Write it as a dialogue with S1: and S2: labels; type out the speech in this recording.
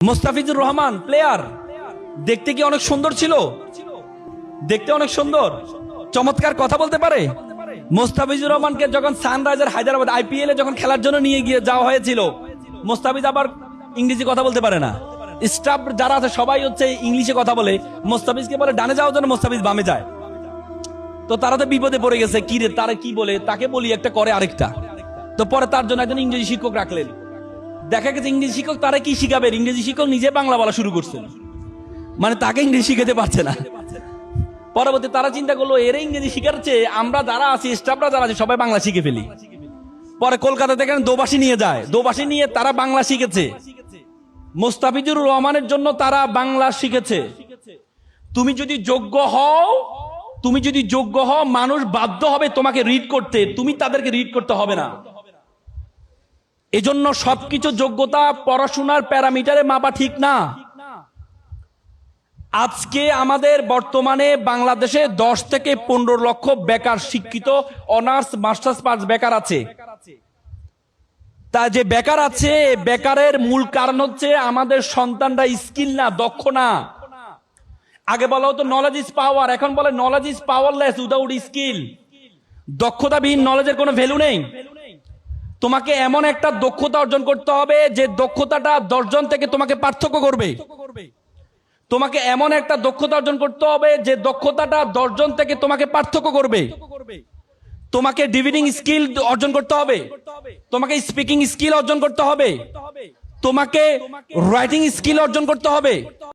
S1: Mostafizur Rahman player দেখতে কি অনেক সুন্দর ছিল? দেখতে অনেক সুন্দর, চমৎকার কথা বলতে পারে। মোস্তাফিজুর রহমানকে যখন সানরাইজার হায়দ্রাবাদ আইপিএল এ যখন খেলার জন্য নিয়ে গিয়ে যাওয়া হয়েছিল, মোস্তাফিজ আবার ইংরেজি কথা বলতে পারে না। স্টাফ যারা আছে সবাই হচ্ছে ইংলিশে কথা বলে, মোস্তাফিজকে বলে ডানে যাওয়ার জন্য, মোস্তাফিজ বামে যায়। তো তারা তো বিপদে পড়ে গেছে, কি রে তারা কি বলে, তাকে বলি একটা করে আরেকটা। তো পরে তার জন্য একজন ইংরেজি শিক্ষক রাখলেন। দেখা গেছে ইংরেজি শিক্ষক তারা কি শিখাবেন, ইংরেজি শিক্ষক নিজে বাংলা বলা শুরু করছেন, মানে তাকে ইংরেজি শিখাতে পারছে না। পরবর্তী তারা চিন্তা করলো এর ইংরেজি শিখাচ্ছে, আমরা যারা আছি স্টাফরা যারা আছে সবাই বাংলা শিখে ফেলি। পরে কলকাতা থেকে দোবাসী নিয়ে যায়, দোবাসী নিয়ে তারা বাংলা শিখেছে। মোস্তাফিজুর রহমানের জন্য তারা বাংলা শিখেছে। তুমি যদি যোগ্য হও, মানুষ বাধ্য হবে তোমাকে রিড করতে, তুমি তাদেরকে রিড করতে হবে না। এজন্য সবকিছু যোগ্যতা পড়াশোনার প্যারামিটারে মাপা ঠিক না। আজকে আমাদের বর্তমানে বাংলাদেশে 10 থেকে 15 লক্ষ বেকার শিক্ষিত অনার্স মাস্টার্স পাস বেকার আছে। তা যে বেকার আছে, বেকারের মূল কারণ হচ্ছে আমাদের সন্তানরা স্কিল না, দক্ষ না। আগে বলা হতো নলেজ ইজ পাওয়ার, এখন বলে knowledge is powerless without skill. দক্ষতাবিহীন নলেজের কোনো ভ্যালু নেই। তোমাকে এমন একটা দক্ষতা অর্জন করতে হবে যে দক্ষতাটা 10 জন থেকে তোমাকে পার্থক্য করবে। তোমাকে এমন একটা দক্ষতা অর্জন করতে হবে যে দক্ষতাটা 10 জন থেকে তোমাকে পার্থক্য করবে। তোমাকে ডিবেটিং স্কিল অর্জন করতে হবে, তোমাকে স্পিকিং স্কিল অর্জন করতে হবে, তোমাকে রাইটিং স্কিল অর্জন করতে হবে।